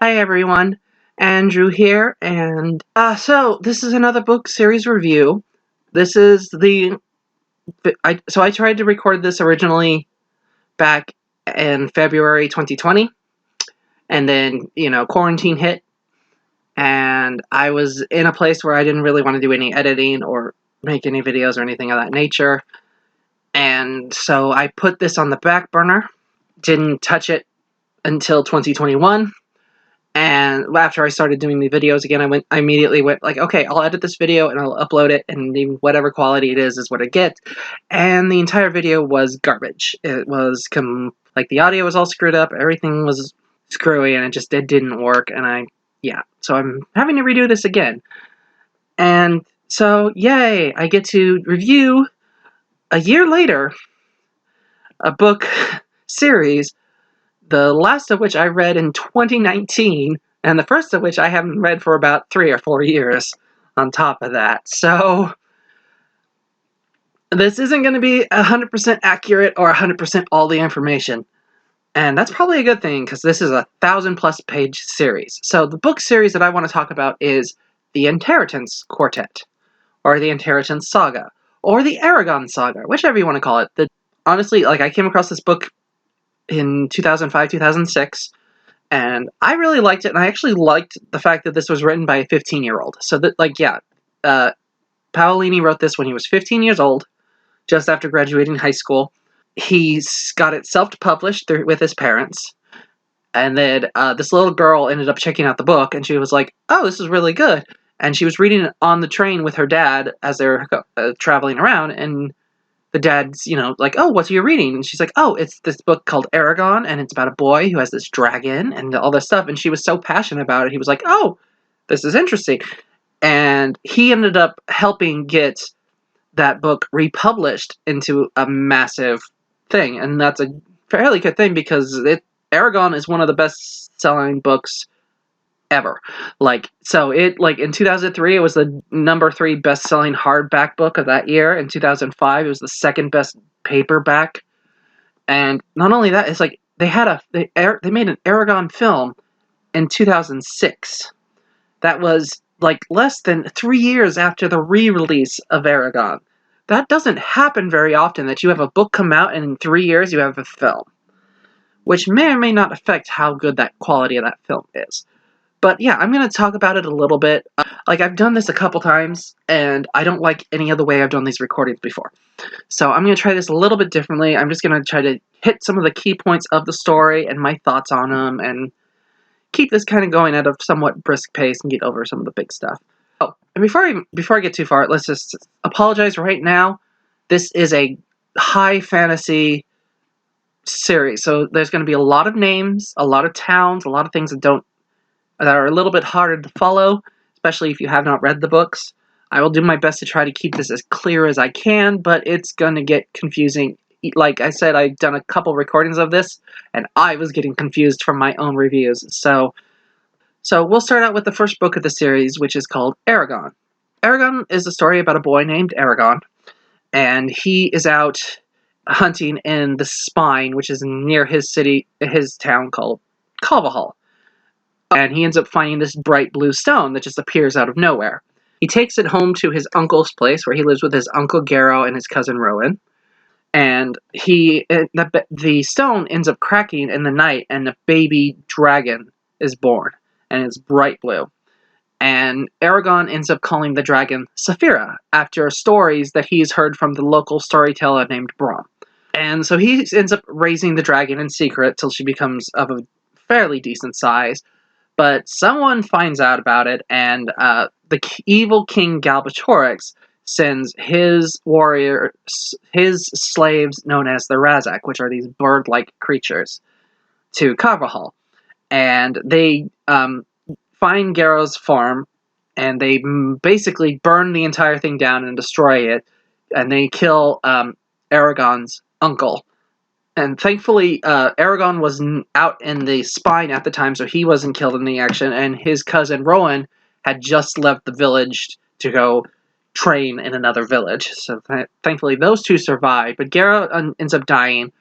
Hi everyone, Andrew here, and so this is another book series review. This is I tried to record this originally back in February 2020, and then, quarantine hit, and I was in a place where I didn't really want to do any editing or make any videos or anything of that nature, and so I put this on the back burner, didn't touch it until 2021. And after I started doing the videos again, I immediately went like, okay, I'll edit this video and I'll upload it, and whatever quality it is what it gets. And the entire video was garbage. It was like the audio was all screwed up, everything was screwy, and it didn't work. And so I'm having to redo this again. And so, yay, I get to review a year later a book series, the last of which I read in 2019, and the first of which I haven't read for about 3 or 4 years on top of that. So this isn't going to be 100% accurate or 100% all the information. And that's probably a good thing, because this is a 1,000+ page series. So the book series that I want to talk about is the Inheritance Quartet, or the Inheritance Saga, or the Aragon Saga, whichever you want to call it. Honestly, I came across this book in 2005, 2006, and I really liked it, and I actually liked the fact that this was written by a 15-year-old. So Paolini wrote this when he was 15 years old, just after graduating high school. He's got it self-published with his parents, and then this little girl ended up checking out the book, and she was like, oh, this is really good. And she was reading it on the train with her dad as they're traveling around, and the dad's, like, oh, what are you reading? And she's like, oh, it's this book called Eragon, and it's about a boy who has this dragon and all this stuff. And she was so passionate about it. He was like, oh, this is interesting. And he ended up helping get that book republished into a massive thing. And that's a fairly good thing, because Aragon is one of the best-selling books ever. In 2003, it was the number 3 best-selling hardback book of that year. In 2005, it was the second best paperback. And not only that, it's like they made an Aragon film in 2006. That was less than 3 years after the re-release of Aragon. That doesn't happen very often, that you have a book come out and in 3 years you have a film, which may or may not affect how good that quality of that film is. But yeah, I'm going to talk about it a little bit. I've done this a couple times, and I don't like any other way I've done these recordings before. So I'm going to try this a little bit differently. I'm just going to try to hit some of the key points of the story and my thoughts on them, and keep this kind of going at a somewhat brisk pace and get over some of the big stuff. Oh, and before I get too far, let's just apologize right now. This is a high fantasy series, so there's going to be a lot of names, a lot of towns, a lot of things that are a little bit harder to follow, especially if you have not read the books. I will do my best to try to keep this as clear as I can, but it's going to get confusing. Like I said, I've done a couple recordings of this, and I was getting confused from my own reviews. So we'll start out with the first book of the series, which is called Eragon. Eragon is a story about a boy named Aragon, and he is out hunting in the Spine, which is near his town called Carvajal. And he ends up finding this bright blue stone that just appears out of nowhere. He takes it home to his uncle's place, where he lives with his uncle Garo and his cousin Rowan. And the stone ends up cracking in the night, and a baby dragon is born, and it's bright blue. And Aragon ends up calling the dragon Saphira, after stories that he's heard from the local storyteller named Brom. And so he ends up raising the dragon in secret till she becomes of a fairly decent size. But someone finds out about it, and the evil King Galbatorix sends his slaves, known as the Razak, which are these bird-like creatures, to Carvajal. And they find Garo's farm, and they basically burn the entire thing down and destroy it, and they kill Aragon's uncle. And thankfully, Aragon was out in the Spine at the time, so he wasn't killed in the action, and his cousin Rowan had just left the village to go train in another village. So thankfully, those two survived, but Garo ends up dying,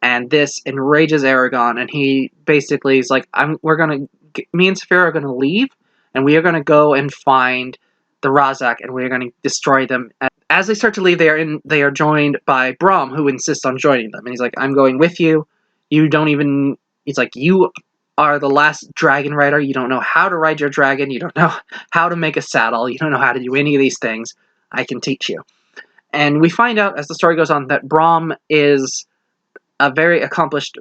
and this enrages Aragon, and he basically is like, we're going to me and Saphira are going to leave, and we are going to go and find the Razak, and we are going to destroy them. As they start to leave, they are joined by Brahm, who insists on joining them. And he's like, I'm going with you. You don't even... He's like, you are the last dragon rider. You don't know how to ride your dragon. You don't know how to make a saddle. You don't know how to do any of these things. I can teach you. And we find out, as the story goes on, that Brahm is a very accomplished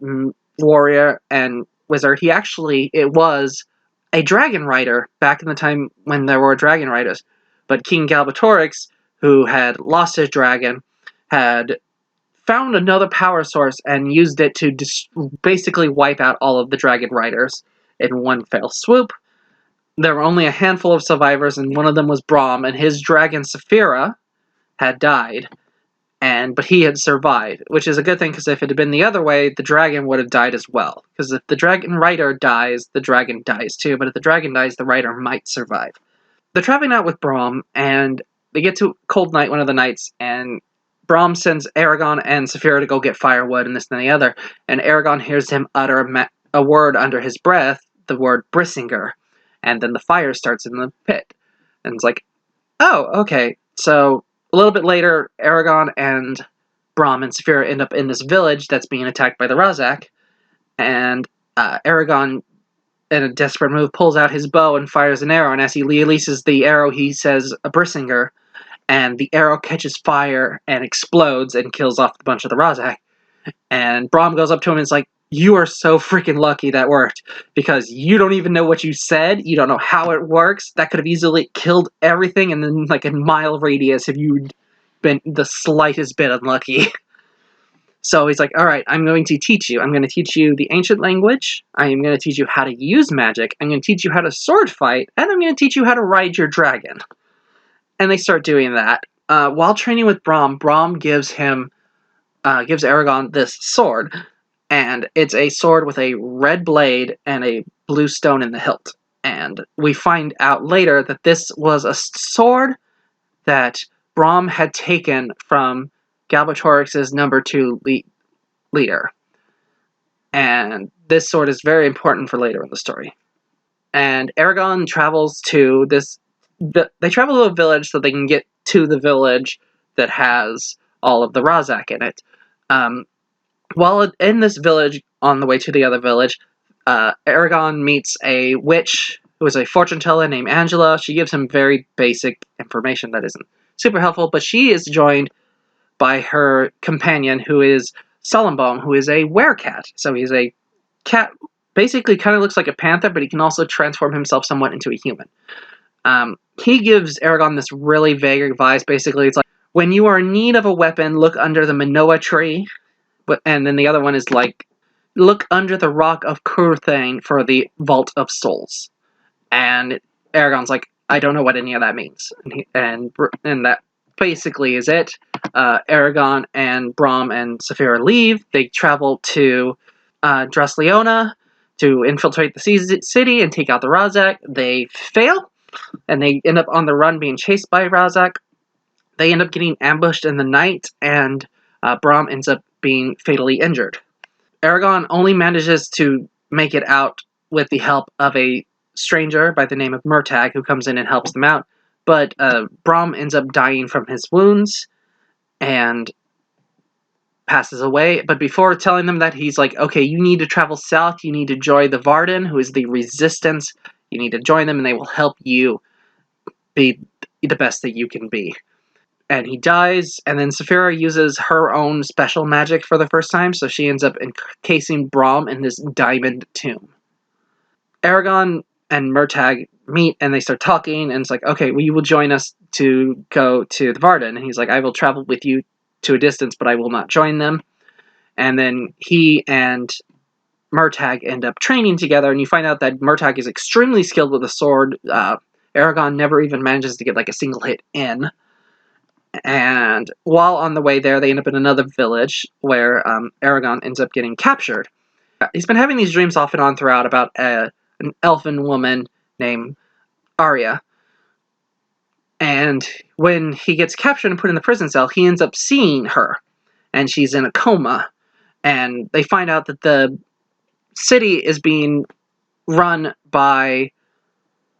warrior and wizard. It was a dragon rider back in the time when there were dragon riders. But King Galbatorix, who had lost his dragon, had found another power source and used it to basically wipe out all of the dragon riders in one fell swoop. There were only a handful of survivors, and one of them was Brahm, and his dragon Saphira had died, but he had survived, which is a good thing, because if it had been the other way, the dragon would have died as well. Because if the dragon rider dies, the dragon dies too, but if the dragon dies, the rider might survive. They're traveling out with Brahm, and they get to Cold Night one of the nights, and Brahm sends Aragon and Saphira to go get firewood and this and the other, and Aragon hears him utter a word under his breath, the word Brissinger, and then the fire starts in the pit. And it's like, oh, okay. So a little bit later, Aragon and Brahm and Saphira end up in this village that's being attacked by the Razak, and Aragon, in a desperate move, pulls out his bow and fires an arrow, and as he releases the arrow, he says a Brissinger, and the arrow catches fire and explodes and kills off a bunch of the Razak. And Brahm goes up to him and is like, you are so freaking lucky that worked, because you don't even know what you said, you don't know how it works, that could have easily killed everything in like a mile radius if you'd been the slightest bit unlucky. So he's like, alright, I'm going to teach you. I'm going to teach you the ancient language, I am going to teach you how to use magic, I'm going to teach you how to sword fight, and I'm going to teach you how to ride your dragon. And they start doing that. While training with Brahm, Brahm gives Eragon this sword, and it's a sword with a red blade and a blue stone in the hilt. And we find out later that this was a sword that Brahm had taken from Galbatorix's number 2 leader. And this sword is very important for later in the story. And Aragon travels to they travel to a village so they can get to the village that has all of the Razak in it. While in this village, on the way to the other village, Aragon meets a witch who is a fortune teller named Angela. She gives him very basic information that isn't super helpful, but she is joined by her companion, who is Solemnbaum, who is a werecat. So he's a cat, basically kind of looks like a panther, but he can also transform himself somewhat into a human. He gives Aragon this really vague advice. Basically, it's like, when you are in need of a weapon, look under the Manoa tree. And then the other one is like, look under the rock of Kurthane for the Vault of Souls. And Aragon's like, I don't know what any of that means. And that basically is it. Aragon and Brahm and Saphira leave. They travel to Drusleona to infiltrate the city and take out the Razak. They fail, and they end up on the run being chased by Razak. They end up getting ambushed in the night, and Brahm ends up being fatally injured. Aragon only manages to make it out with the help of a stranger by the name of Murtagh, who comes in and helps them out, but Brahm ends up dying from his wounds and passes away. But before telling them that, he's like, okay, you need to travel south, you need to join the Varden, who is the resistance, you need to join them and they will help you be the best that you can be. And he dies, and then Saphira uses her own special magic for the first time, so she ends up encasing Brahm in this diamond tomb. Aragon and Murtagh meet, and they start talking, and it's like, okay, well, you will join us to go to the Varden. And he's like, I will travel with you to a distance, but I will not join them. And then he and Murtagh end up training together, and you find out that Murtagh is extremely skilled with a sword. Aragon never even manages to get like a single hit in. And while on the way there, they end up in another village where Aragon ends up getting captured. He's been having these dreams off and on throughout about an elfin woman named Arya. And when he gets captured and put in the prison cell, he ends up seeing her. And she's in a coma. And they find out that the city is being run by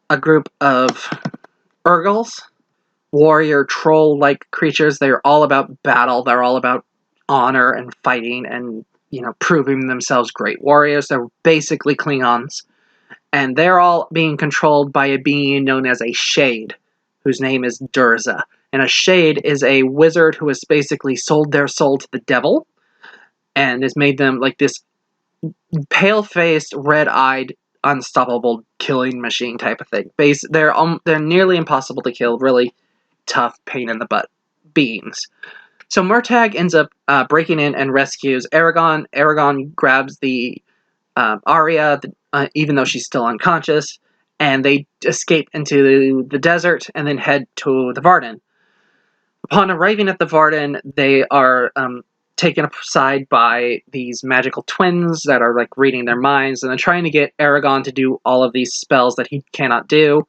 a group of Urgals, warrior troll-like creatures. They're all about battle. They're all about honor and fighting and, proving themselves great warriors. They're basically Klingons. And they're all being controlled by a being known as a Shade, whose name is Durza. And a Shade is a wizard who has basically sold their soul to the devil and has made them like this pale-faced, red-eyed, unstoppable killing machine type of thing. They're nearly impossible to kill, really tough, pain-in-the-butt beings. So Murtagh ends up breaking in and rescues Aragon. Aragon grabs the Arya, even though she's still unconscious, and they escape into the desert and then head to the Varden. Upon arriving at the Varden, they are taken aside by these magical twins that are like reading their minds and then trying to get Eragon to do all of these spells that he cannot do.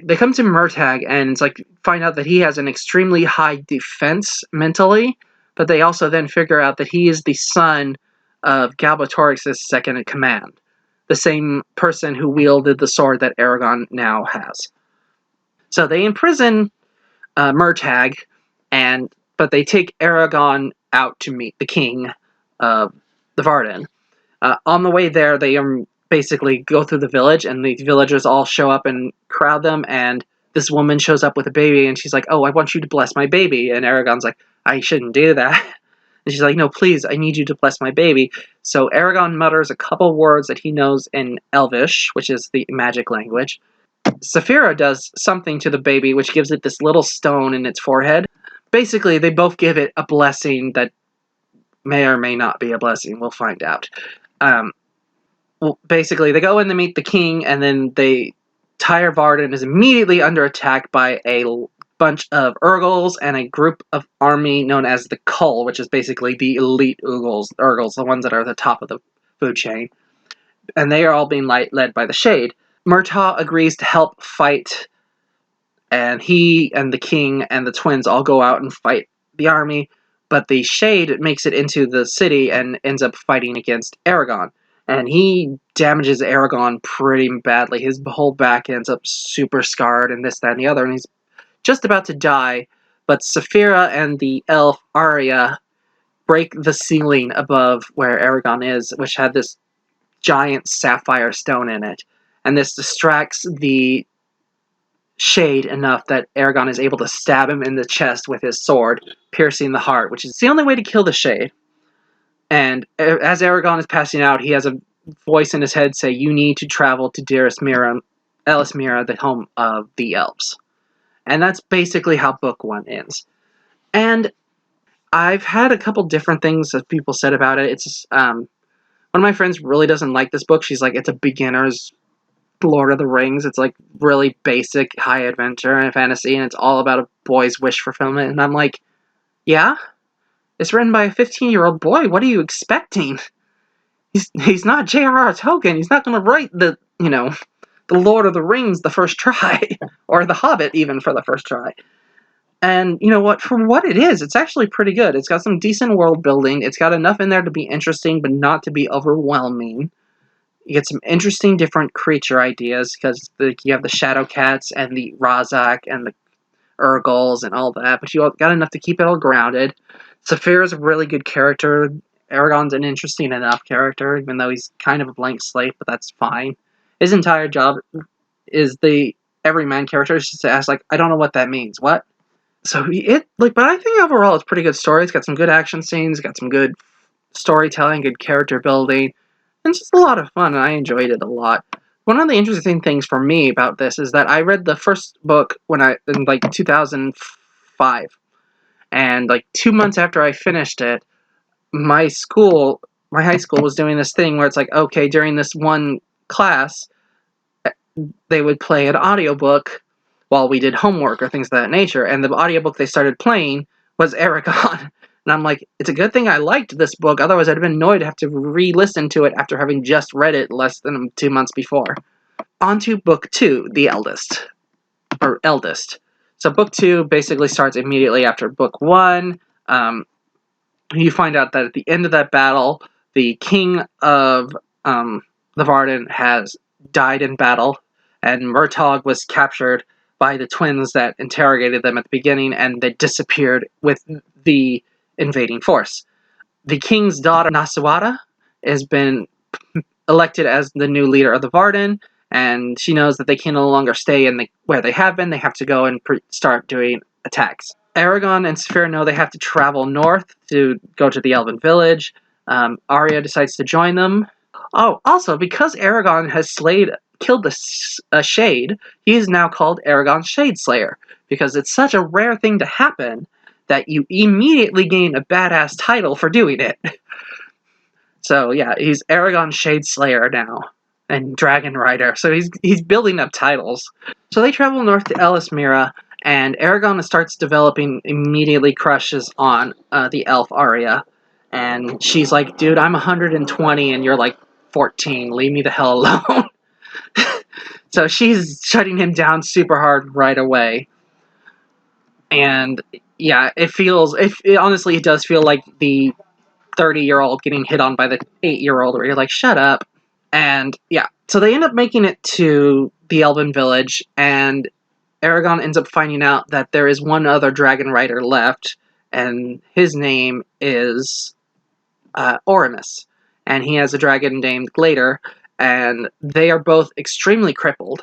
They come to Murtagh and it's like find out that he has an extremely high defense mentally, but they also then figure out that he is the son of Galbatorix's second in command, the same person who wielded the sword that Eragon now has. So they imprison Murtagh, but they take Eragon out to meet the king of the Varden. On the way there, they basically go through the village, and the villagers all show up and crowd them, and this woman shows up with a baby, and she's like, "Oh, I want you to bless my baby." And Eragon's like, "I shouldn't do that." And she's like, "No, please, I need you to bless my baby." So Eragon mutters a couple words that he knows in Elvish, which is the magic language. Saphira does something to the baby, which gives it this little stone in its forehead. Basically, they both give it a blessing that may or may not be a blessing. We'll find out. Basically, they go in to meet the king, and then Tyre Varden is immediately under attack by a bunch of Urgals and a group of army known as the Cull, which is basically the elite Urgals, the ones that are at the top of the food chain. And they are all being led by the Shade. Murtagh agrees to help fight, and he and the king and the twins all go out and fight the army, but the Shade makes it into the city and ends up fighting against Eragon. And he damages Eragon pretty badly. His whole back ends up super scarred and this, that, and the other, and he's just about to die, but Saphira and the elf Arya break the ceiling above where Eragon is, which had this giant sapphire stone in it. And this distracts the Shade enough that Eragon is able to stab him in the chest with his sword, piercing the heart, which is the only way to kill the Shade. And as Eragon is passing out, he has a voice in his head say, "You need to travel to dearest Elismira, the home of the elves." And that's basically how book 1 ends. And I've had a couple different things that people said about it. It's one of my friends really doesn't like this book. She's like, it's a beginner's Lord of the Rings. It's like really basic high adventure and fantasy, and it's all about a boy's wish fulfillment. And I'm like, yeah? It's written by a 15-year-old boy. What are you expecting? He's not J.R.R. Tolkien. He's not going to write the Lord of the Rings the first try. Or The Hobbit even for the first try. And you know what? For what it is, it's actually pretty good. It's got some decent world building. It's got enough in there to be interesting, but not to be overwhelming. You get some interesting different creature ideas, because you have the Shadow Cats and the Razak and the Urgals and all that, but you got enough to keep it all grounded. Saphira's a really good character. Eragon's an interesting enough character, even though he's kind of a blank slate, but that's fine. His entire job is the everyman character is just to ask, like, I don't know what that means. What? So but I think overall it's a pretty good story. It's got some good action scenes, got some good storytelling, good character building, and it's just a lot of fun, and I enjoyed it a lot. One of the interesting things for me about this is that I read the first book in like 2005, and like 2 months after I finished it, my high school was doing this thing where it's like, okay, during this one class, they would play an audiobook while we did homework or things of that nature, and the audiobook they started playing was Aragon. And I'm like, it's a good thing I liked this book, otherwise I'd have been annoyed to have to re-listen to it after having just read it less than 2 months before. On to book 2, The Eldest. So book 2 basically starts immediately after book 1. You find out that at the end of that battle, the king of the Varden has died in battle, and Murtagh was captured by the twins that interrogated them at the beginning, and they disappeared with the invading force. The king's daughter, Nasawada, has been elected as the new leader of the Varden, and she knows that they can no longer stay where they have been. They have to go and start doing attacks. Aragon and Saphira know they have to travel north to go to the Elven village. Arya decides to join them. Oh, also, because Aragon has killed a Shade, he is now called Aragon Shadeslayer, because it's such a rare thing to happen that you immediately gain a badass title for doing it. So yeah, he's Aragon Shadeslayer now, and Dragon Rider. So he's building up titles. So they travel north to Elismira, and Aragon starts developing, immediately crushes on the elf Arya. And she's like, dude, I'm 120 and you're like 14. Leave me the hell alone. So she's shutting him down super hard right away. And yeah, honestly, it does feel like the 30-year-old getting hit on by the 8-year-old, where you're like, shut up. And yeah, so they end up making it to the Elven village, and Eragon ends up finding out that there is one other dragon rider left, and his name is Oramus, and he has a dragon named Glader, and they are both extremely crippled,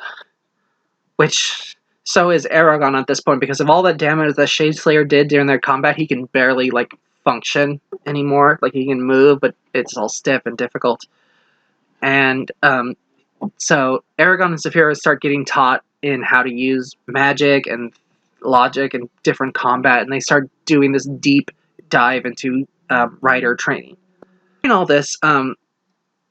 which so is Eragon at this point, because of all the damage that Shadeslayer did during their combat. He can barely function anymore. He can move, but it's all stiff and difficult. And so Aragon and Saphira start getting taught in how to use magic and logic and different combat, and they start doing this deep dive into rider training. In all this,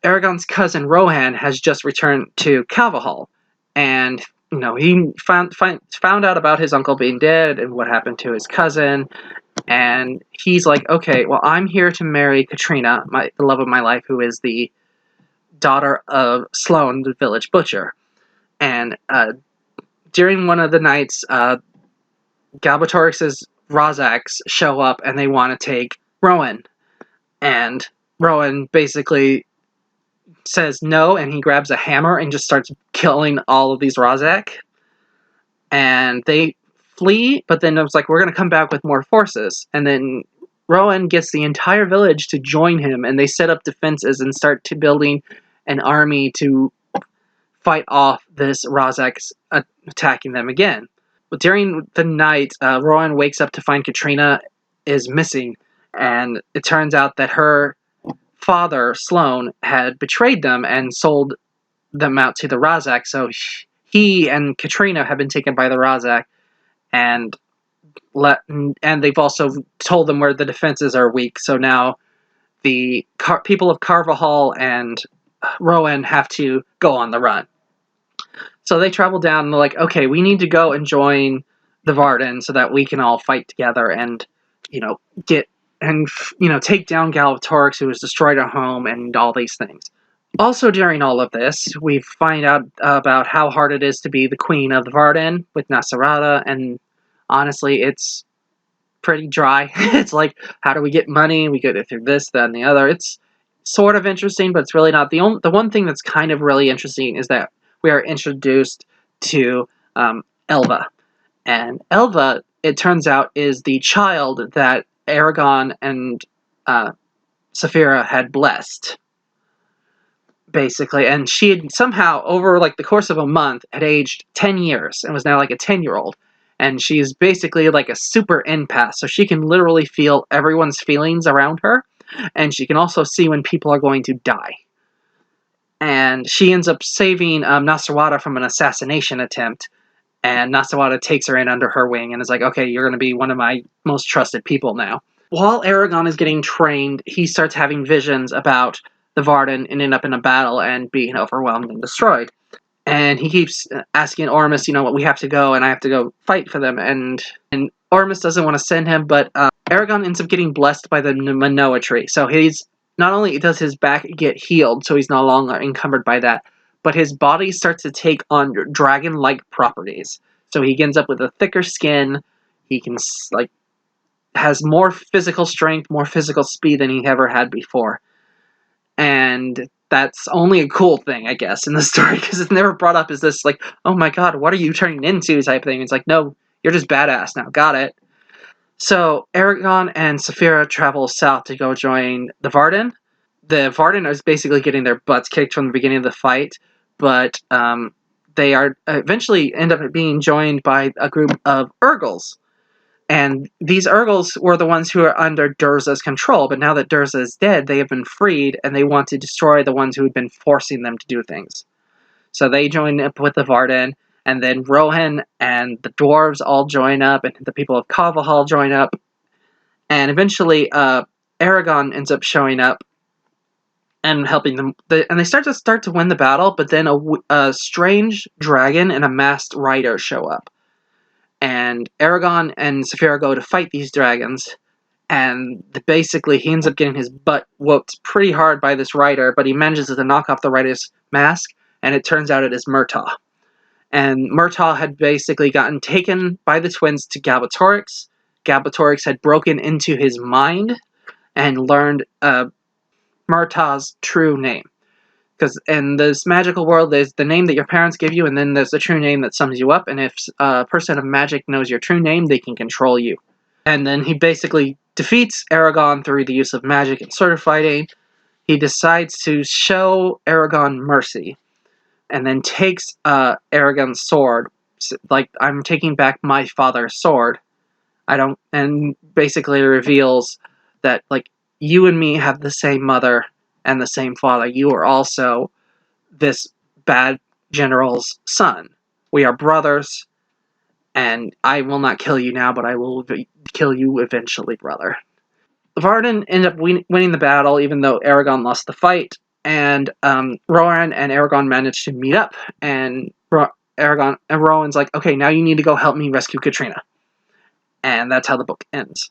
Aragon's cousin Rohan has just returned to Calvahall, and he found out about his uncle being dead and what happened to his cousin, and he's like, okay, well, I'm here to marry Katrina, the love of my life, who is the daughter of Sloan, the village butcher. And during one of the nights, Galbatorix's Rozaks show up and they want to take Rowan. And Rowan basically says no, and he grabs a hammer and just starts killing all of these Rozak. And they flee, but then it was like, we're going to come back with more forces. And then Rowan gets the entire village to join him, and they set up defenses and start building an army to fight off this Rozak's attacking them again. But during the night, Rowan wakes up to find Katrina is missing, and it turns out that her father, Sloan, had betrayed them and sold them out to the Rozak, so he and Katrina have been taken by the Rozak, and they've also told them where the defenses are weak, so now the people of Carvahall and Rowan have to go on the run. So they travel down and they're like, okay, we need to go and join the Varden so that we can all fight together and, take down Galbatorix, who has destroyed our home, and all these things. Also, during all of this, we find out about how hard it is to be the queen of the Varden with Nasarada, and honestly, it's pretty dry. It's like, how do we get money? We get it through this, that, and the other. It's sort of interesting, but it's really not. The one thing that's kind of really interesting is that we are introduced to Elva. And Elva, it turns out, is the child that Aragon and Saphira had blessed, basically. And she had somehow, over the course of a month, had aged 10 years and was now a 10-year-old. And she's basically a super empath, so she can literally feel everyone's feelings around her, and she can also see when people are going to die. And she ends up saving Nasawada from an assassination attempt, and Nasawada takes her in under her wing and is like, okay, you're going to be one of my most trusted people now. While Aragon is getting trained, he starts having visions about the Varden ending up in a battle and being overwhelmed and destroyed. And he keeps asking Oramus, we have to go, and I have to go fight for them. And Oramus doesn't want to send him, but Aragon ends up getting blessed by the Manoa tree. So he's not only does his back get healed, so he's no longer encumbered by that, but his body starts to take on dragon-like properties. So he ends up with a thicker skin. He can has more physical strength, more physical speed than he ever had before. And that's only a cool thing, I guess, in the story, because it's never brought up as this, like, oh my god, what are you turning into type thing. It's like, no, you're just badass now, got it. So, Aragon and Saphira travel south to go join the Varden. The Varden is basically getting their butts kicked from the beginning of the fight, but they are eventually end up being joined by a group of Urgles. And these Urgles were the ones who are under Durza's control, but now that Durza is dead, they have been freed, and they want to destroy the ones who had been forcing them to do things. So they join up with the Varden, and then Rohan and the dwarves all join up, and the people of Kavahal join up, and eventually Aragon ends up showing up and helping them. And they start to win the battle, but then a strange dragon and a masked rider show up. And Aragon and Saphira go to fight these dragons, and basically he ends up getting his butt whooped pretty hard by this rider, but he manages to knock off the rider's mask, and it turns out it is Murtaugh. And Murtaugh had basically gotten taken by the twins to Galbatorix. Galbatorix had broken into his mind and learned Murtaugh's true name. Because in this magical world, there's the name that your parents give you, and then there's the true name that sums you up, and if a person of magic knows your true name, they can control you. And then he basically defeats Eragon through the use of magic and sword fighting. He decides to show Eragon mercy, and then takes Eragon's sword, like, I'm taking back my father's sword. And basically reveals that, like, you and me have the same mother and the same father. You are also this bad general's son. We are brothers, and I will not kill you now, but I will kill you eventually, brother. Varden ended up winning the battle, even though Aragon lost the fight, and Rohan and Aragon managed to meet up, and Rowan's like, okay, now you need to go help me rescue Katrina. And that's how the book ends.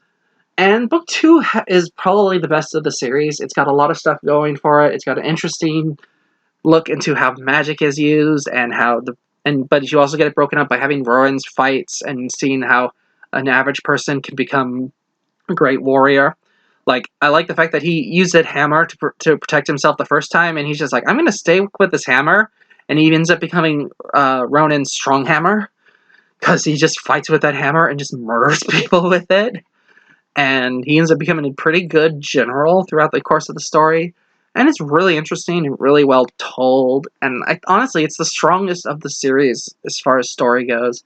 And book 2 is probably the best of the series. It's got a lot of stuff going for it. It's got an interesting look into how magic is used, and but you also get it broken up by having Rowan's fights and seeing how an average person can become a great warrior. Like, I like the fact that he used that hammer to protect himself the first time, and he's just like, I'm going to stay with this hammer, and he ends up becoming Ronan's Stronghammer, because he just fights with that hammer and just murders people with it. And he ends up becoming a pretty good general throughout the course of the story. And it's really interesting and really well told. And honestly, it's the strongest of the series as far as story goes.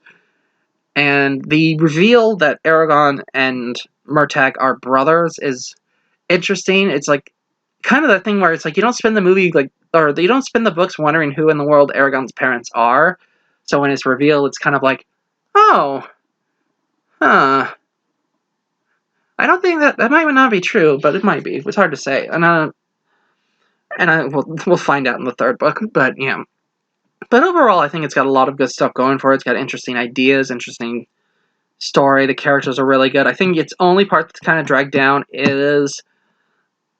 And the reveal that Aragon and Murtagh are brothers is interesting. It's like kind of that thing where it's like you don't spend the movie or you don't spend the books wondering who in the world Aragon's parents are. So when it's revealed, it's kind of like, oh, huh. I don't think that might not be true, but it might be. It's hard to say, and we'll find out in the third book. But yeah, but overall, I think it's got a lot of good stuff going for it. It's got interesting ideas, interesting story. The characters are really good. I think its only part that's kind of dragged down is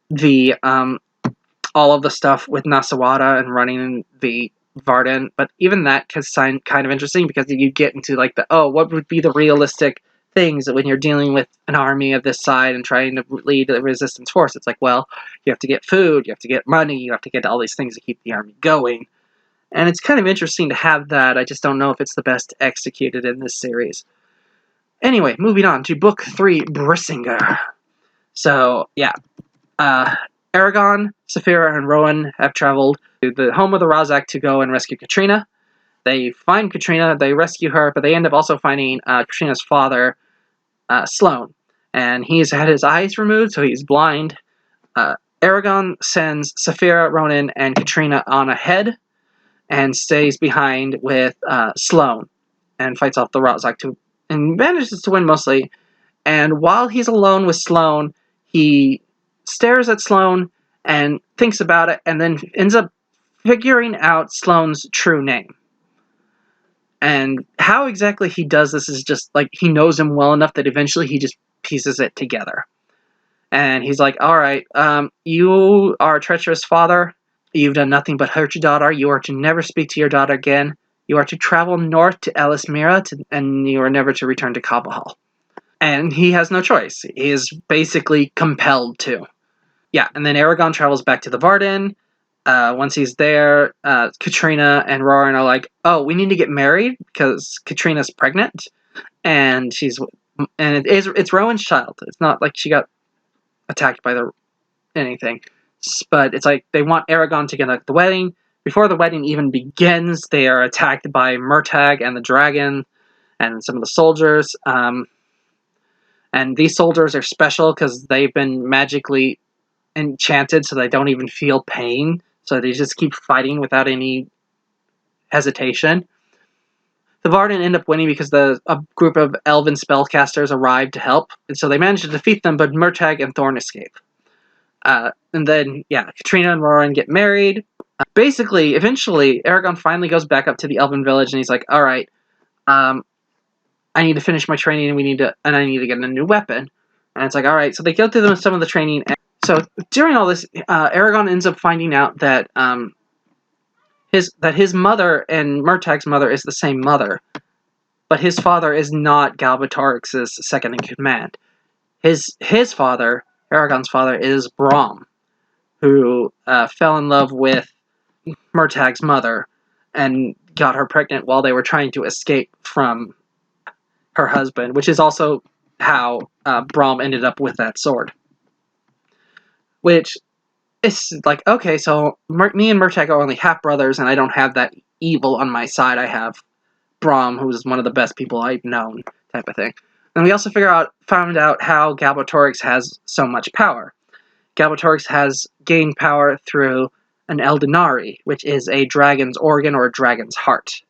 the all of the stuff with Nasawada and running the Varden. But even that is kind of interesting because you get into like what would be the realistic things when you're dealing with an army of this side and trying to lead a resistance force. It's like, well, you have to get food, you have to get money, you have to get all these things to keep the army going. And it's kind of interesting to have that. I just don't know if it's the best executed in this series. Anyway, moving on to Book 3, Brissinger. So, yeah. Aragon, Saphira, and Rowan have traveled to the home of the Razak to go and rescue Katrina. They find Katrina, they rescue her, but they end up also finding Katrina's father, Sloane. And he's had his eyes removed, so he's blind. Aragon sends Saphira, Ronan, and Katrina on ahead, and stays behind with Sloane, and fights off the Razak and manages to win mostly. And while he's alone with Sloane, he stares at Sloane and thinks about it, and then ends up figuring out Sloane's true name. And how exactly he does this is just, like, he knows him well enough that eventually he just pieces it together. And he's like, alright, you are a treacherous father. You've done nothing but hurt your daughter. You are to never speak to your daughter again. You are to travel north to Elis Mira, and you are never to return to Kabahal. And he has no choice. He is basically compelled to. Yeah, and then Aragon travels back to the Varden, Once he's there, Katrina and Roran are like, "Oh, we need to get married because Katrina's pregnant, and it's Rowan's child. It's not like she got attacked by anything, but it's like they want Aragon to conduct the wedding. Before the wedding even begins, they are attacked by Murtagh and the dragon and some of the soldiers. And these soldiers are special because they've been magically enchanted, so they don't even feel pain. So they just keep fighting without any hesitation. The Varden end up winning because a group of elven spellcasters arrived to help, and so they manage to defeat them, but Murtagh and Thorn escape. And then, Katrina and Roran get married. Basically, eventually, Aragon finally goes back up to the elven village, and he's like, "All right, I need to finish my training, and I need to get a new weapon." And it's like, all right, so they go through some of the training. And so during all this, Aragon ends up finding out that his mother and Murtagh's mother is the same mother, but his father is not Galbatorix's second in command. His father, Aragon's father, is Braum, who fell in love with Murtagh's mother and got her pregnant while they were trying to escape from her husband, which is also how Braum ended up with that sword. Which is like, okay, so me and Murtagh are only half brothers, and I don't have that evil on my side. I have Braum, who's one of the best people I've known, type of thing. And we also found out how Galbatorix has so much power. Galbatorix has gained power through an Eldinari, which is a dragon's organ or a dragon's heart.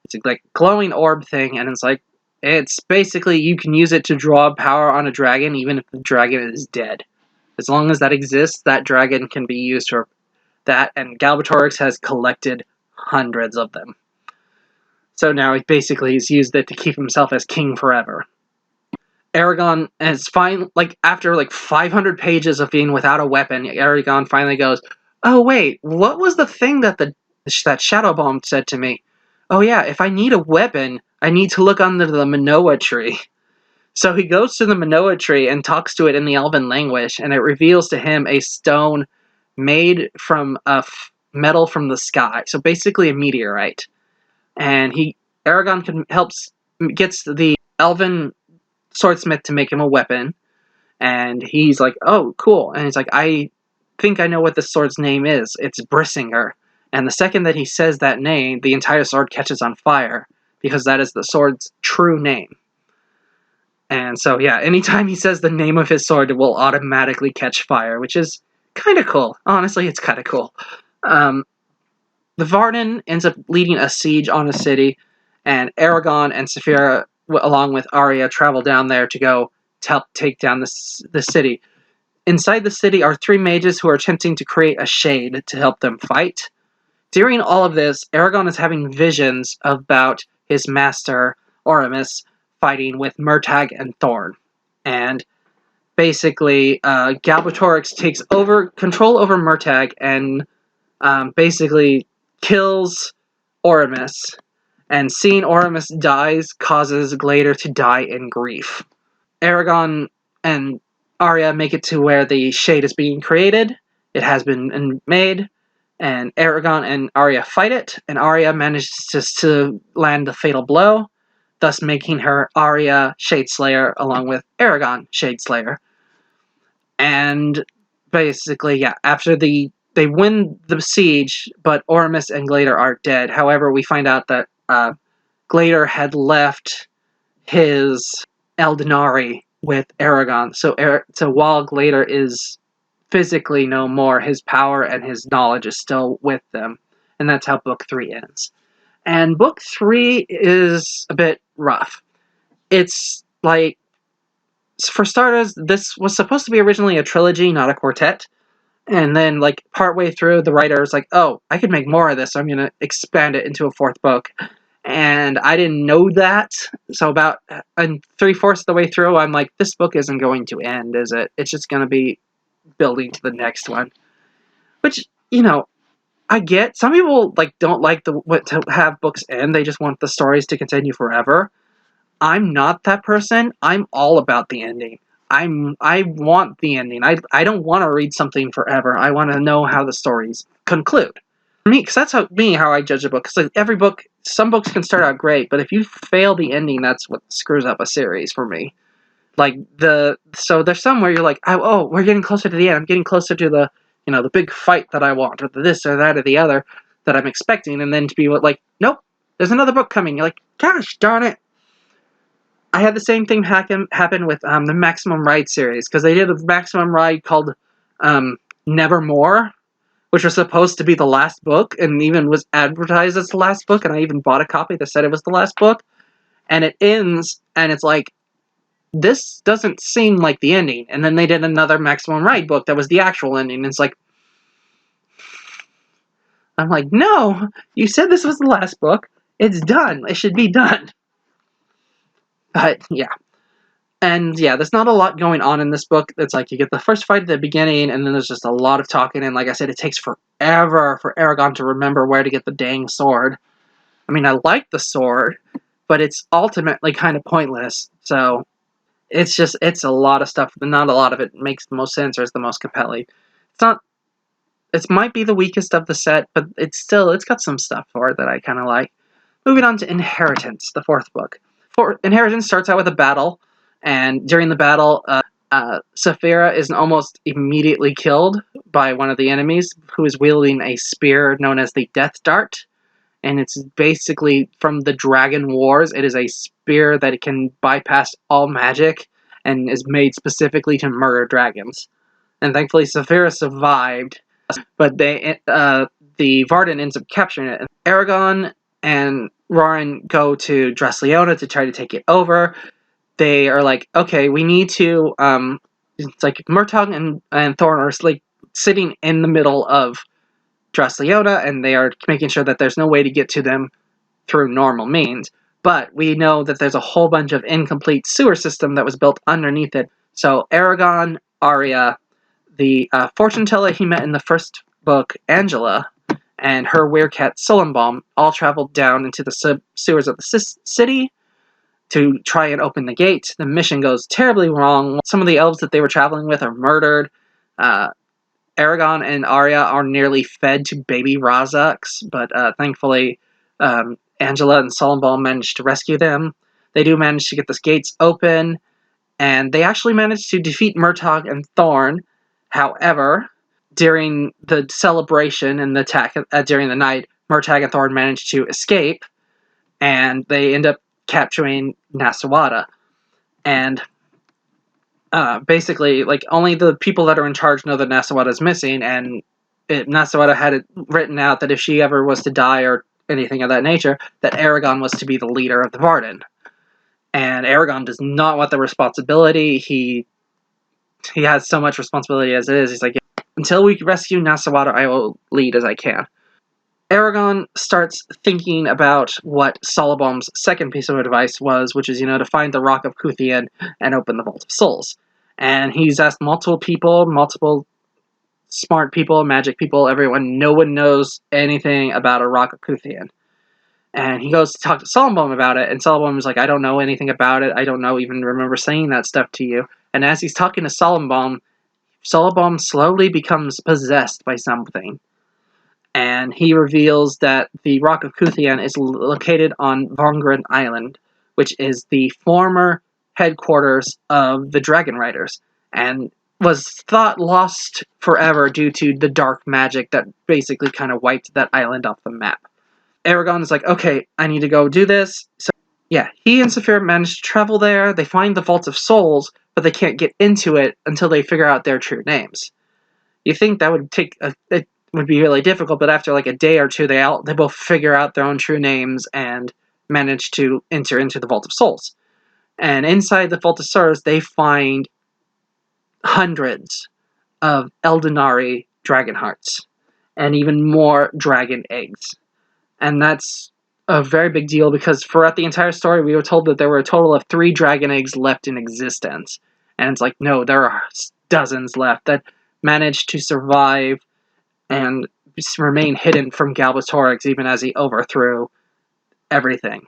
It's like a glowing orb thing, and it's basically you can use it to draw power on a dragon even if the dragon is dead. As long as that exists, that dragon can be used for that, and Galbatorix has collected hundreds of them. So now he's used it to keep himself as king forever. Aragon is after 500 pages of being without a weapon, Aragon finally goes, "Oh wait, what was the thing that that Shadow Bomb said to me? Oh yeah, if I need a weapon, I need to look under the Manoa tree." So he goes to the Manoa tree and talks to it in the Elven language, and it reveals to him a stone made from metal from the sky. So basically a meteorite. And Aragon gets the Elven swordsmith to make him a weapon, and he's like, "Oh, cool." And he's like, "I think I know what this sword's name is. It's Brissinger." And the second that he says that name, the entire sword catches on fire, because that is the sword's true name. And so, anytime he says the name of his sword, it will automatically catch fire, which is kind of cool. Honestly, it's kind of cool. The Varden ends up leading a siege on a city, and Aragon and Saphira, along with Arya, travel down there to go to help take down the city. Inside the city are 3 mages who are attempting to create a shade to help them fight. During all of this, Aragon is having visions about his master, Oramus, fighting with Murtagh and Thorn. And basically, Galbatorix takes control over Murtagh and basically kills Oramus. And seeing Oramus dies causes Glader to die in grief. Aragon and Arya make it to where the shade is being created. It has been made. And Aragon and Arya fight it. And Arya manages to land the fatal blow, thus making her Arya Shadeslayer along with Aragon Shadeslayer. And basically, after they win the siege, but Oramus and Glader are dead. However, we find out that Glader had left his Eldinari with Aragon. So while Glader is physically no more, his power and his knowledge is still with them. And that's how Book 3 ends. And Book 3 is a bit rough. It's like, for starters, this was supposed to be originally a trilogy, not a quartet. And then, partway through, the writer was like, "Oh, I could make more of this, so I'm going to expand it into a 4th book." And I didn't know that. So about 3/4 of the way through, I'm like, this book isn't going to end, is it? It's just going to be building to the next one. Which, I get. Some people don't like to have books end. They just want the stories to continue forever. I'm not that person. I'm all about the ending. I want the ending. I don't want to read something forever. I want to know how the stories conclude. For me, because that's how I judge a book. Because like every book, some books can start out great, but if you fail the ending, that's what screws up a series for me. Like so there's some where you're like, oh, we're getting closer to the end. I'm getting closer to the the big fight that I want, or the this or that or the other that I'm expecting, and then to be like, nope, there's another book coming. You're like, gosh darn it. I had the same thing happen with the Maximum Ride series, because they did a Maximum Ride called Nevermore, which was supposed to be the last book, and even was advertised as the last book, and I even bought a copy that said it was the last book, and it ends, and it's like, this doesn't seem like the ending, and then they did another Maximum Ride book that was the actual ending, and it's like, I'm like, no, you said this was the last book, it's done, it should be done. But, yeah. And yeah, there's not a lot going on in this book. It's like you get the first fight at the beginning, and then there's just a lot of talking, and like I said, it takes forever for Aragon to remember where to get the dang sword. I mean, I like the sword, but it's ultimately kind of pointless, so it's a lot of stuff, but not a lot of it makes the most sense or is the most compelling. It might be the weakest of the set, but it's got some stuff for it that I kind of like. Moving on to Inheritance, the fourth book. Inheritance starts out with a battle, and during the battle, Saphira is almost immediately killed by one of the enemies, who is wielding a spear known as the Death Dart, and it's basically from the Dragon Wars. It is a spear that can bypass all magic, and is made specifically to murder dragons. And thankfully, Saphira survived, but the Varden ends up capturing it. Aragon and Roran go to Dressleona to try to take it over. They are like, okay, we need to, it's like Murtagh and Thorn are like sitting in the middle of Dressleona, and they are making sure that there's no way to get to them through normal means. But we know that there's a whole bunch of incomplete sewer system that was built underneath it. So Aragon, Arya, the fortune teller he met in the first book, Angela, and her werecat Sulenbaum all traveled down into the sewers of the city to try and open the gate. The mission goes terribly wrong. Some of the elves that they were traveling with are murdered. Aragon and Arya are nearly fed to baby Razaks, but thankfully Angela and Sulenbaum managed to rescue them. They do manage to get the gates open, and they actually managed to defeat Murtagh and Thorn. However, during the celebration and the attack during the night, Murtagh and Thorn managed to escape, and they end up capturing Nasawada. And basically, like, only the people that are in charge know that Nasawada is missing, and Nasawada had it written out that if she ever was to die or anything of that nature, that Aragon was to be the leader of the Varden. And Aragon does not want the responsibility. He has so much responsibility as it is. He's like, until we rescue Nasawada, I will lead as I can. Eragon starts thinking about what Sulenbaum's second piece of advice was, which is, to find the Rock of Cuthien and open the Vault of Souls. And he's asked multiple people, multiple smart people, magic people, everyone. No one knows anything about a Rock of Cuthien. And he goes to talk to Sulenbaum about it, and Sulenbaum is like, I don't know anything about it. I don't even remember saying that stuff to you. And as he's talking to Sulenbaum slowly becomes possessed by something. And he reveals that the Rock of Cuthien is located on Vongren Island, which is the former headquarters of the Dragon Riders, and was thought lost forever due to the dark magic that basically kind of wiped that island off the map. Eragon is like, okay, I need to go do this. So, yeah, he and Saphira manage to travel there. They find the Vault of Souls, but they can't get into it until they figure out their true names. You think that would take it would be really difficult, but after like a day or two, they both figure out their own true names and manage to enter into the Vault of Souls. And inside the Vault of Souls, they find hundreds of Eldenari dragon hearts and even more dragon eggs. And that's a very big deal, because throughout the entire story, we were told that there were a total of 3 dragon eggs left in existence. And it's like, no, there are dozens left that managed to survive and remain hidden from Galbatorix even as he overthrew everything.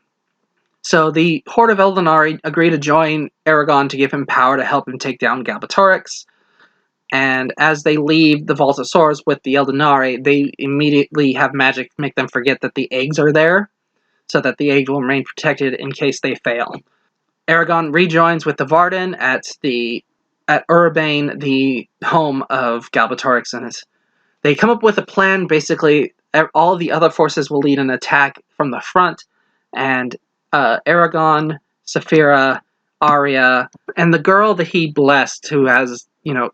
So the Horde of Eldenari agree to join Eragon to give him power to help him take down Galbatorix. And as they leave the Vault of Swords with the Eldenari, they immediately have magic make them forget that the eggs are there, so that the egg will remain protected in case they fail. Aragon rejoins with the Varden at Urbane, the home of Galbatorix, and they come up with a plan. Basically, all the other forces will lead an attack from the front, and Aragon, Saphira, Arya, and the girl that he blessed, who has,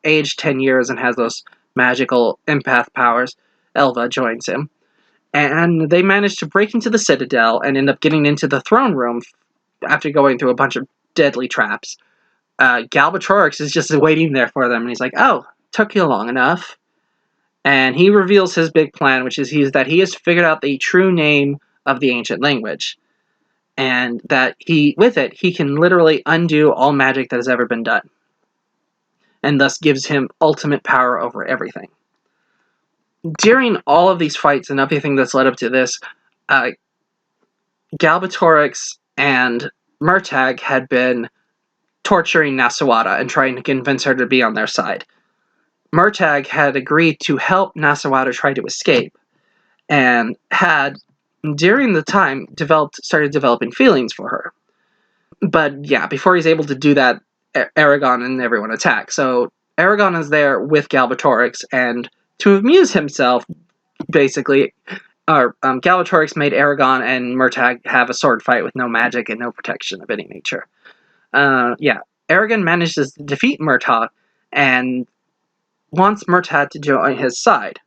aged 10 years and has those magical empath powers, Elva, joins him. And they manage to break into the Citadel and end up getting into the throne room after going through a bunch of deadly traps. Galbatorix is just waiting there for them, and he's like, "Oh, took you long enough." And he reveals his big plan, which is that he has figured out the true name of the ancient language. And that with it, he can literally undo all magic that has ever been done. And thus gives him ultimate power over everything. During all of these fights and everything that's led up to this, Galbatorix and Murtagh had been torturing Nasawada and trying to convince her to be on their side. Murtagh had agreed to help Nasawada try to escape, and had, during the time, started developing feelings for her. But yeah, before he's able to do that, Eragon and everyone attack. So Eragon is there with Galbatorix, and to amuse himself, basically, Galbatorix made Eragon and Murtagh have a sword fight with no magic and no protection of any nature. Eragon manages to defeat Murtagh and wants Murtagh to join his side.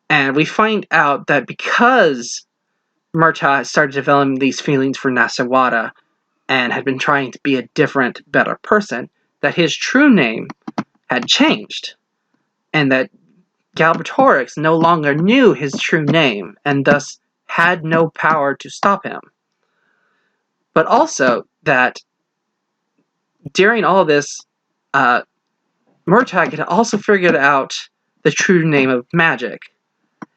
And we find out that because Murtagh started developing these feelings for Nasawada and had been trying to be a different, better person, that his true name had changed. And that Galbatorix no longer knew his true name, and thus had no power to stop him. But also that during all this, Murtagh had also figured out the true name of magic,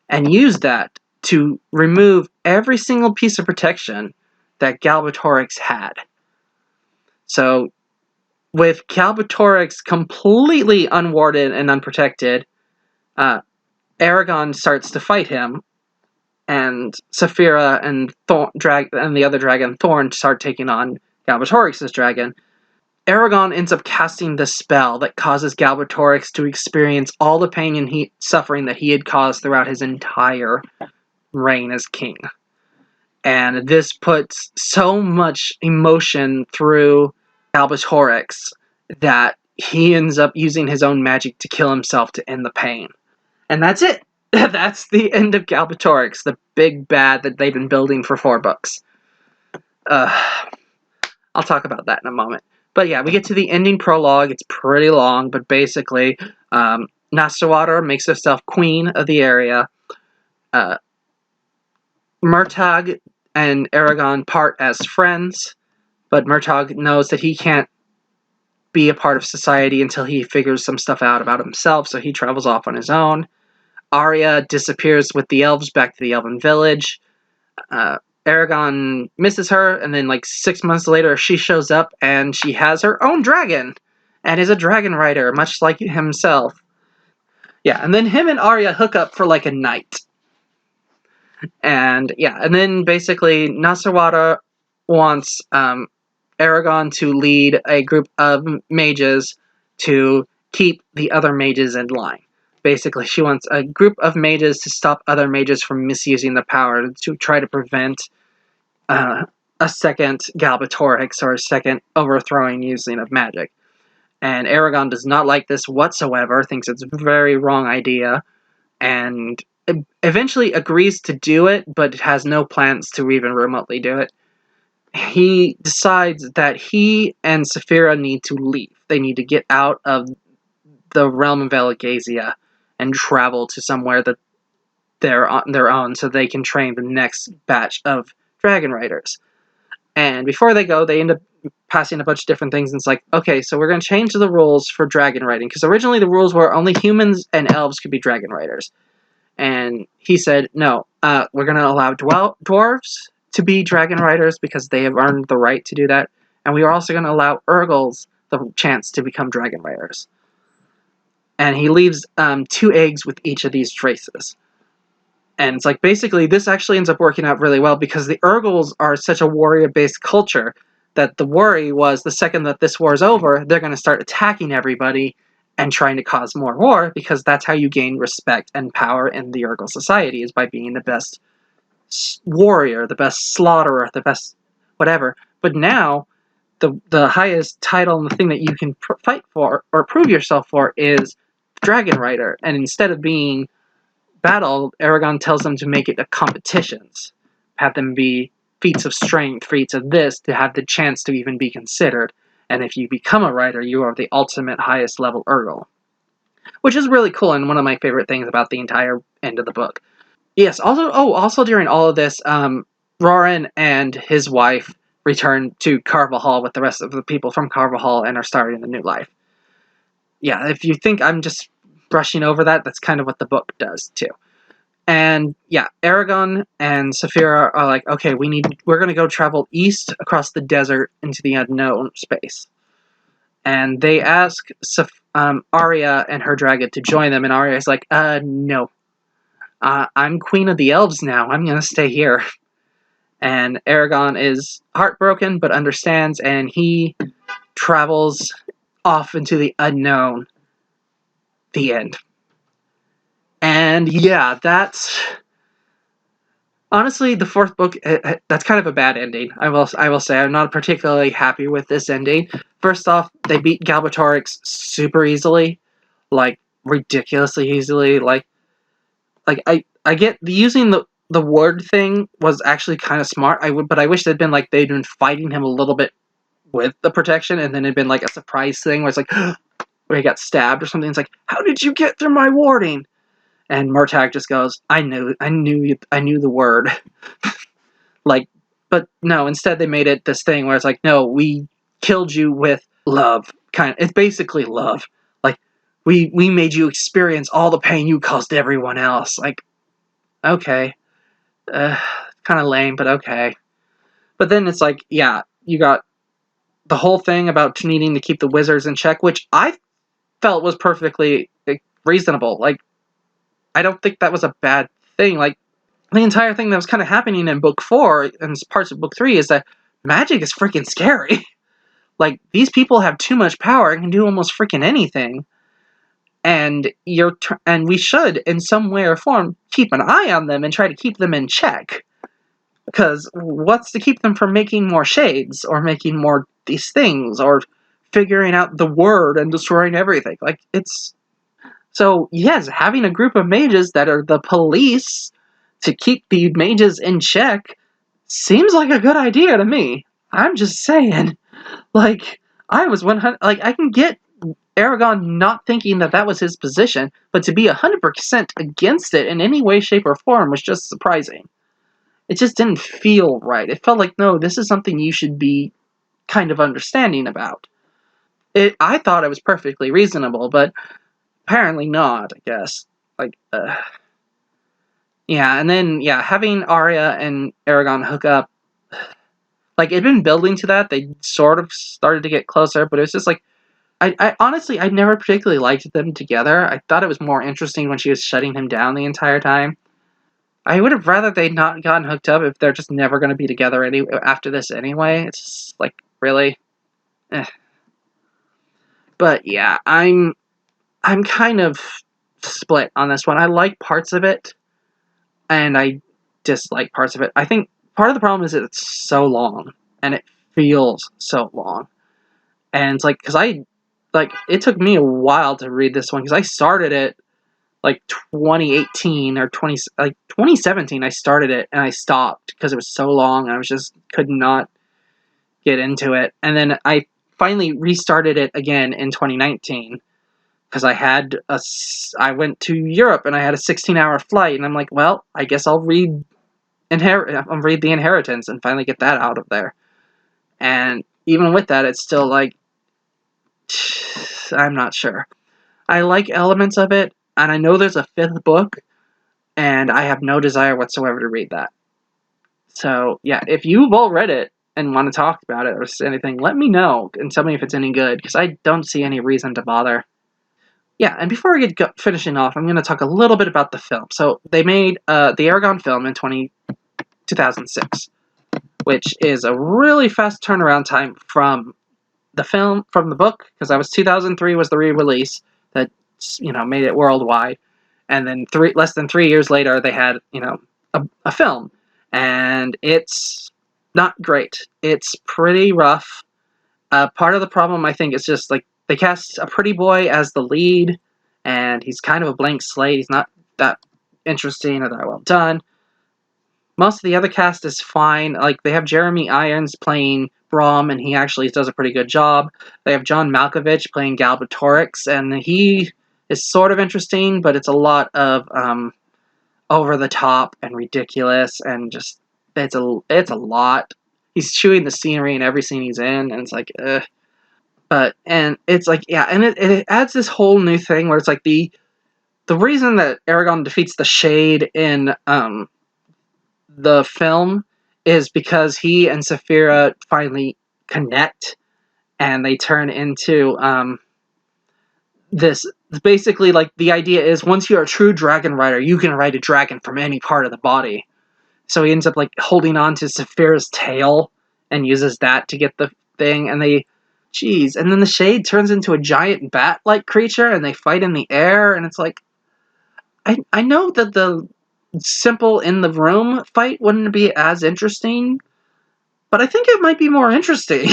and used that to remove every single piece of protection that Galbatorix had. So, with Galbatorix completely unwarded and unprotected, Eragon starts to fight him, and Saphira and the other dragon, Thorn, start taking on Galbatorix's dragon. Eragon ends up casting the spell that causes Galbatorix to experience all the pain and suffering that he had caused throughout his entire reign as king. And this puts so much emotion through Galbatorix that he ends up using his own magic to kill himself to end the pain. And that's it. That's the end of Galbatorix, the big bad that they've been building for 4 books. I'll talk about that in a moment. But yeah, we get to the ending prologue. It's pretty long, but basically, Nasawada makes herself queen of the area. Murtagh and Eragon part as friends, but Murtagh knows that he can't be a part of society until he figures some stuff out about himself, so he travels off on his own. Arya disappears with the elves back to the elven village. Eragon misses her, and then 6 months later she shows up and she has her own dragon and is a dragon rider, much like himself. Yeah, and then him and Arya hook up for a night. And yeah, and then basically Nasawada wants Eragon to lead a group of mages to keep the other mages in line. Basically, she wants a group of mages to stop other mages from misusing the power to try to prevent a second Galbatorix or a second overthrowing using of magic. And Eragon does not like this whatsoever, thinks it's a very wrong idea, and eventually agrees to do it, but has no plans to even remotely do it. He decides that he and Saphira need to leave. They need to get out of the realm of Elagasia and travel to somewhere that they're on their own so they can train the next batch of dragon riders. And before they go, they end up passing a bunch of different things, and it's like, okay, so we're going to change the rules for dragon riding, because originally the rules were only humans and elves could be dragon riders. And he said, no, we're going to allow dwarves to be dragon riders because they have earned the right to do that. And we are also going to allow Urgles the chance to become dragon riders. And he leaves 2 eggs with each of these races. And it's like, basically, this actually ends up working out really well because the Urgles are such a warrior-based culture that the worry was the second that this war is over, they're going to start attacking everybody and trying to cause more war, because that's how you gain respect and power in the Urgle society, is by being the best warrior, the best slaughterer, the best whatever. But now, the highest title and the thing that you can fight for or prove yourself for is Dragon Rider. And instead of being battle, Aragon tells them to make it a competitions. Have them be feats of strength, feats of this, to have the chance to even be considered. And if you become a rider, you are the ultimate highest level Urgle. Which is really cool and one of my favorite things about the entire end of the book. Yes, also during all of this, Roran and his wife return to Carvajal with the rest of the people from Carvajal and are starting a new life. Yeah, if you think I'm just brushing over that, that's kind of what the book does too. And yeah, Eragon and Saphira are like, okay, we're gonna go travel east across the desert into the unknown space. And they ask Arya and her dragon to join them, and Arya's like, no. I'm queen of the elves now, I'm gonna stay here. And Aragon is heartbroken, but understands, and he travels off into the unknown. The end. And yeah, that's... honestly, the 4th book, that's kind of a bad ending. I will say, I'm not particularly happy with this ending. First off, they beat Galbatorix super easily. Like, ridiculously easily. Like I get using the ward thing was actually kind of smart. But I wish they'd been fighting him a little bit with the protection, and then it'd been like a surprise thing where it's like, where he got stabbed or something. It's like, how did you get through my warding? And Murtagh just goes, I knew the word. Like, but no, instead they made it this thing where it's like, no, we killed you with love. It's basically love. Like, we made you experience all the pain you caused everyone else. Like, okay. Kind of lame, but okay. But then it's like, yeah, you got the whole thing about needing to keep the wizards in check, which I felt was perfectly reasonable. Like, I don't think that was a bad thing. Like, the entire thing that was kind of happening in book 4 and parts of book 3 is that magic is freaking scary. Like, these people have too much power and can do almost freaking anything. And we should, in some way or form, keep an eye on them and try to keep them in check. Because what's to keep them from making more shades, or making more these things, or figuring out the word and destroying everything? Like, it's... So, yes, having a group of mages that are the police to keep the mages in check seems like a good idea to me. I'm just saying. Like, I was 100... Like, I can get Aragon not thinking that was his position, but to be 100% against it in any way, shape, or form was just surprising. It just didn't feel right. It felt like, no, this is something you should be kind of understanding about. I thought it was perfectly reasonable, but apparently not, I guess. Like, yeah, and then, yeah, having Arya and Aragon hook up, like, it'd been building to that. They sort of started to get closer, but it was just like, I honestly, I never particularly liked them together. I thought it was more interesting when she was shutting him down the entire time. I would have rather they'd not gotten hooked up if they're just never going to be together after this anyway. It's just, like, really? But, yeah, I'm kind of split on this one. I like parts of it, and I dislike parts of it. I think part of the problem is that it's so long, and it feels so long. And it's like, it took me a while to read this one, because I started it, 2018 or 2017 I started it, and I stopped, because it was so long, and I could not get into it. And then I finally restarted it again in 2019, because I went to Europe, and I had a 16-hour flight, and I'm like, well, I guess I'll read the Inheritance, and finally get that out of there. And even with that, it's still like, I'm not sure. I like elements of it, and I know there's a 5th book, and I have no desire whatsoever to read that. So, yeah, if you've all read it and want to talk about it or anything, let me know and tell me if it's any good, because I don't see any reason to bother. Yeah, and before we get finishing off, I'm going to talk a little bit about the film. So, they made the Aragon film in 2006, which is a really fast turnaround time from the book, because that was 2003 was the re-release that, made it worldwide. And then less than 3 years later, they had, a film. And it's not great. It's pretty rough. Part of the problem, I think, is just, like, they cast a pretty boy as the lead, and he's kind of a blank slate. He's not that interesting or that well done. Most of the other cast is fine. Like, they have Jeremy Irons playing Brom, and he actually does a pretty good job. They have John Malkovich playing Galbatorix, and he is sort of interesting, but it's a lot of over the top and ridiculous, and just it's a lot. He's chewing the scenery in every scene he's in, and it's like, ugh. And it's like, yeah, and it adds this whole new thing where it's like the reason that Eragon defeats the Shade in the film is because he and Saphira finally connect, and they turn into this. Basically, like, the idea is, once you're a true dragon rider, you can ride a dragon from any part of the body. So he ends up, like, holding on to Saphira's tail and uses that to get the thing, and and then the Shade turns into a giant bat-like creature, and they fight in the air, and it's like, I know that the simple in the room fight wouldn't be as interesting, but I think it might be more interesting.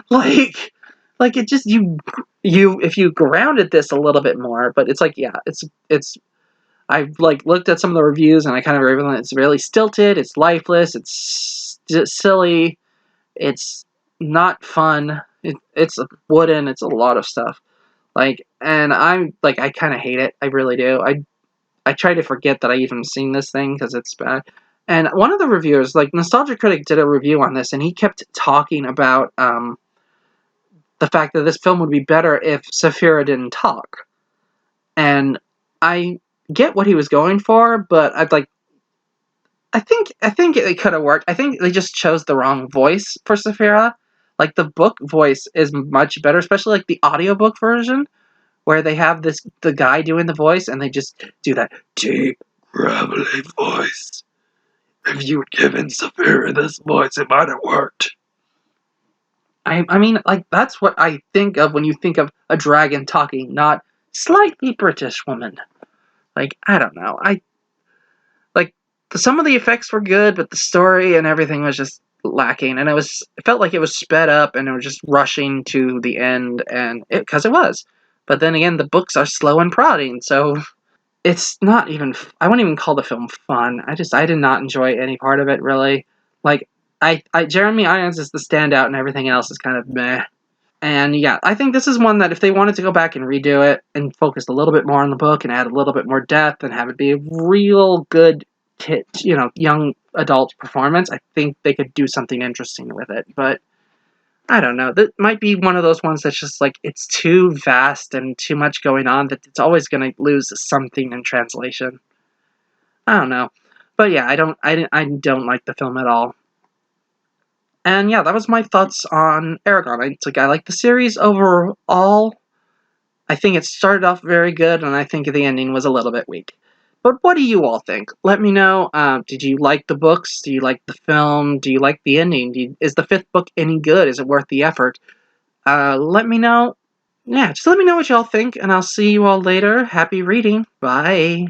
like it just, if you grounded this a little bit more. But it's like, yeah, it's I've, like, looked at some of the reviews, and I kind of realized it's really stilted, it's lifeless, it's just silly, it's not fun, it's wooden, it's a lot of stuff. Like, and I'm like, I kind of hate it. I really do. I try to forget that I even seen this thing because it's bad. And one of the reviewers, like, Nostalgia Critic, did a review on this, and he kept talking about the fact that this film would be better if Saphira didn't talk. And I get what he was going for, but I think it could have worked. I think they just chose the wrong voice for Saphira. Like, the book voice is much better, especially, like, the audiobook version, where they have the guy doing the voice, and they just do that deep, gravelly voice. If you'd given Saphira this voice, it might have worked. I mean, like, that's what I think of when you think of a dragon talking, not slightly British woman. Like, I don't know. Some of the effects were good, but the story and everything was just lacking, and it felt like it was sped up, and it was just rushing to the end, and because it was. But then again, the books are slow and prodding, so it's not even, I wouldn't even call the film fun. I did not enjoy any part of it, really. Like, Jeremy Irons is the standout, and everything else is kind of meh. And yeah, I think this is one that if they wanted to go back and redo it and focus a little bit more on the book and add a little bit more depth and have it be a real good young adult performance, I think they could do something interesting with it. But I don't know. That might be one of those ones that's just like, it's too vast and too much going on that it's always going to lose something in translation. I don't know. But yeah, I don't like the film at all. And yeah, that was my thoughts on Aragon. I like the series overall. I think it started off very good, and I think the ending was a little bit weak. But what do you all think? Let me know. Did you like the books? Do you like the film? Do you like the ending? Is the fifth book any good? Is it worth the effort? Let me know. Yeah, just let me know what y'all think, and I'll see you all later. Happy reading. Bye.